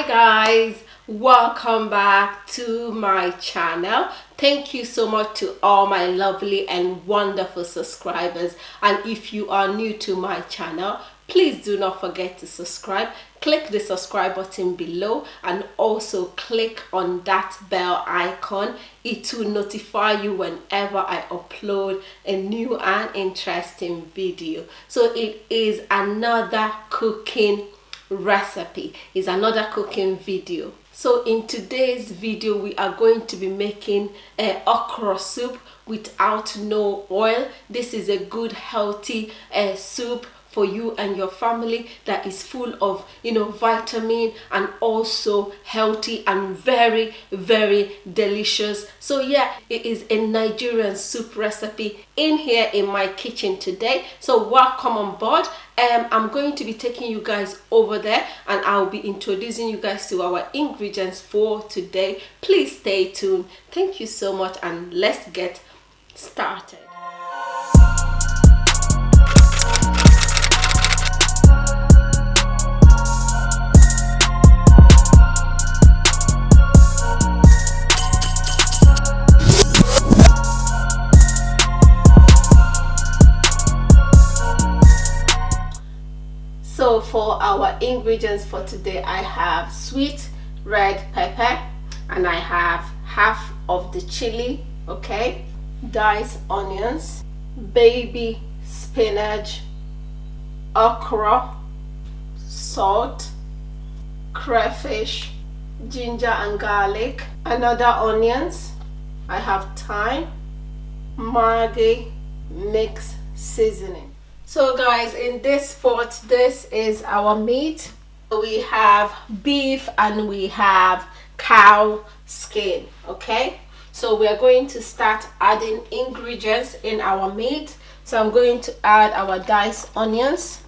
Guys, welcome back to my channel. Thank you so much to all my lovely and wonderful subscribers, and if you are new to my channel, please do not forget to subscribe. Click the subscribe button below and also click on that bell icon. It will notify you whenever I upload a new and interesting video. So it is another cooking recipe, is another cooking video. So in today's video we are going to be making a okra soup without no oil. This is a good healthy soup for you and your family that is full of vitamin and also healthy and very delicious. So yeah, it is a Nigerian soup recipe in here in my kitchen today. So welcome on board. I'm going to be taking you guys over there and I'll be introducing you guys to our ingredients for today. Please stay tuned. Thank you so much and let's get started. So for our ingredients for today, I have sweet red pepper and I have half of the chili, okay, diced onions, baby spinach, okra, salt, crayfish, ginger and garlic, another onions, I have thyme, maggi, mixed seasoning. So guys, in this pot, this is our meat. We have beef and we have cow skin, okay? So we are going to start adding ingredients in our meat. So I'm going to add our diced onions.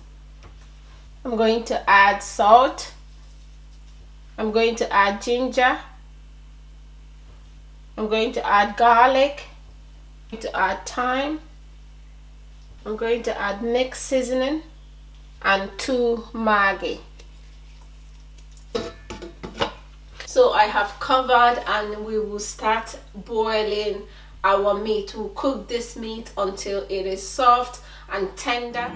I'm going to add salt. I'm going to add ginger. I'm going to add garlic. I'm going to add thyme. I'm going to add mixed seasoning and 2 maggi. So I have covered and we will start boiling our meat. We'll cook this meat until it is soft and tender.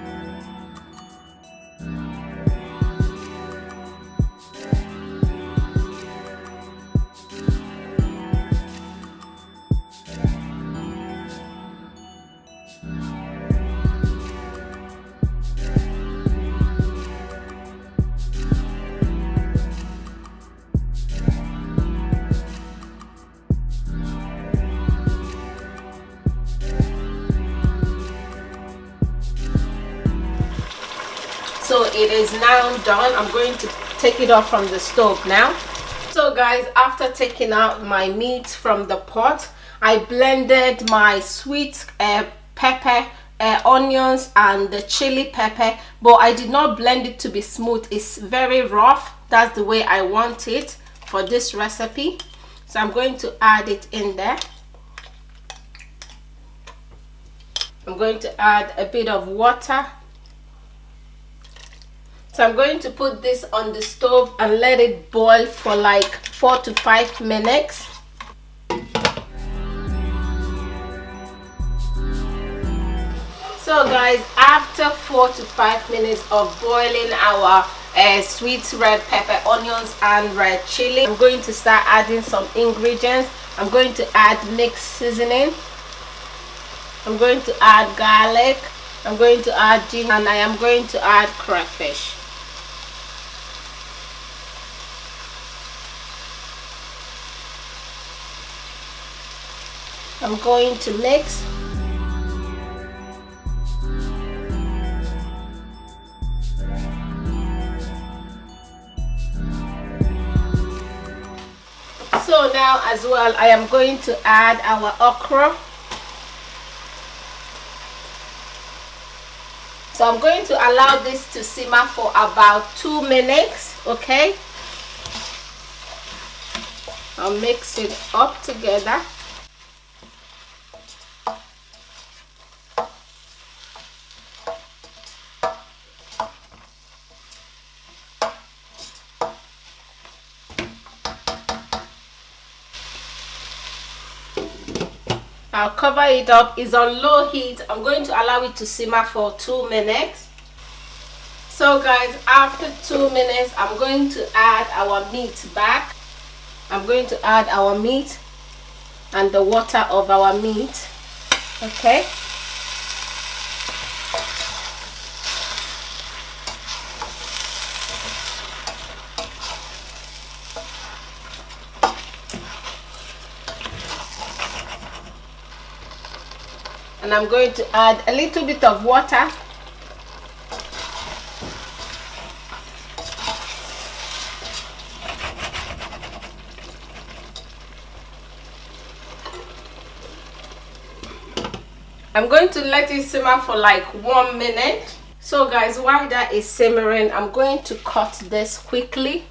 So it is now done. I'm going to take it off from the stove now. So guys, after taking out my meat from the pot, I blended my sweet pepper, onions and the chili pepper, but I did not blend it to be smooth. It's very rough. That's the way I want it for this recipe. So I'm going to add it in there. I'm going to add a bit of water. So I'm going to put this on the stove and let it boil for like 4 to 5 minutes. So guys, after 4 to 5 minutes of boiling our sweet red pepper, onions and red chili, I'm going to start adding some ingredients. I'm going to add mixed seasoning. I'm going to add garlic. I'm going to add ginger and I am going to add crayfish. I'm going to mix. So now as well, I am going to add our okra. So I'm going to allow this to simmer for about 2 minutes, okay? I'll mix it up together. I'll cover it up. It's on low heat. I'm going to allow it to simmer for 2 minutes. So guys, after 2 minutes, I'm going to add our meat back. I'm going to add our meat and the water of our meat. Okay. And I'm going to add a little bit of water. I'm going to let it simmer for like 1 minute. So guys, while that is simmering, I'm going to cut this quickly.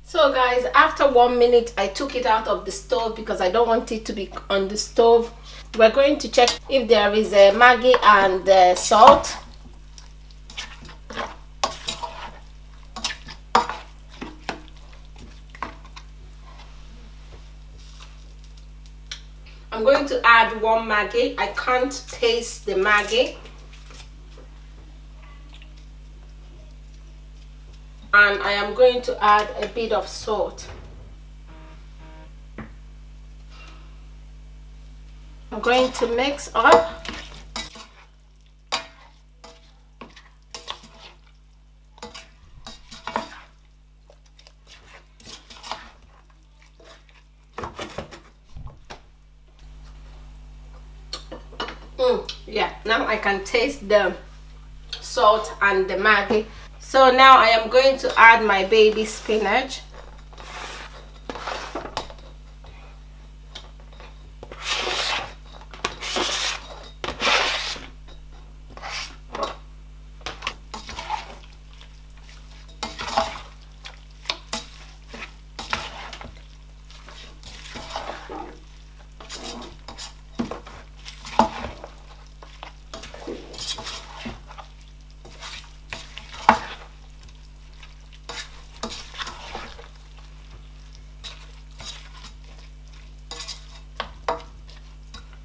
So guys, after 1 minute, I took it out of the stove because I don't want it to be on the stove. We're going to check if there is a maggi and salt. I'm going to add 1 maggi. I can't taste the maggi. And I am going to add a bit of salt. I'm going to mix up. Yeah, now I can taste the salt and the maggi. So now I am going to add my baby spinach.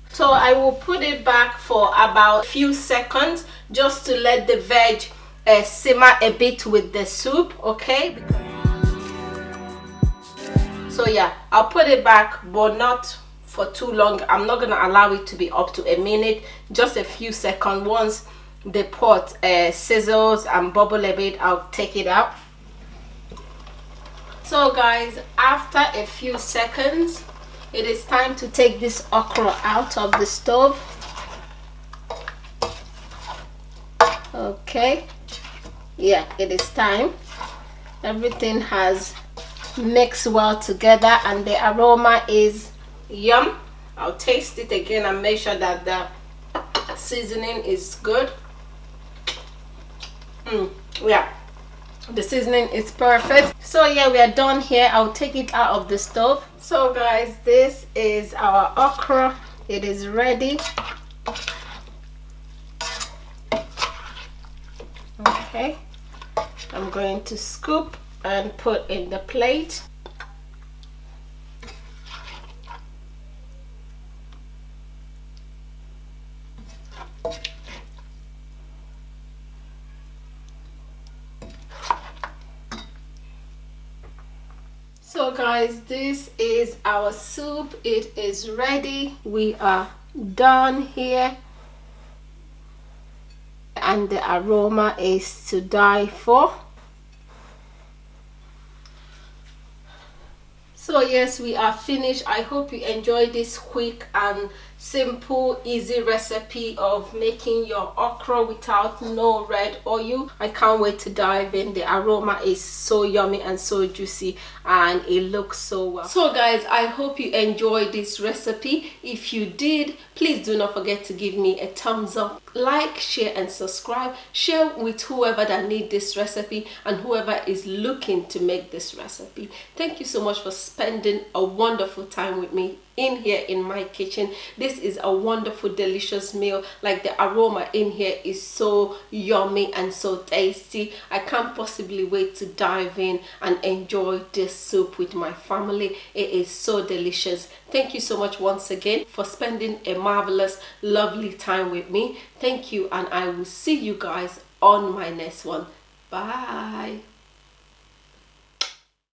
So I will put it back for about a few seconds just to let the veg simmer a bit with the soup, okay? So yeah, I'll put it back, but not for too long. I'm not gonna allow it to be up to a minute, just a few seconds. Once the pot sizzles and bubble a bit, I'll take it out. So guys, after a few seconds, it is time to take this okra out of the stove. Okay, yeah, it is time. Everything has mixed well together and the aroma is yum. I'll taste it again and make sure that the seasoning is good. Yeah, the seasoning is perfect. So yeah, we are done here. I'll take it out of the stove. So guys, this is our okra. It is ready. Okay, I'm going to scoop and put in the plate. So guys, this is our soup. It is ready. We are done here. And the aroma is to die for. So yes, we are finished. I hope you enjoyed this quick and simple easy recipe of making your okra without no red oil. I can't wait to dive in. The aroma is so yummy and so juicy, and it looks so well. So guys, I hope you enjoyed this recipe. If you did, please do not forget to give me a thumbs up, like, share and subscribe. Share with whoever that need this recipe and whoever is looking to make this recipe. Thank you so much for spending a wonderful time with me in here in my kitchen. This is a wonderful delicious meal. Like, the aroma in here is so yummy and so tasty. I can't possibly wait to dive in and enjoy this soup with my family. It is so delicious. Thank you so much once again for spending a marvelous, lovely time with me. Thank you, and I will see you guys on my next one. Bye.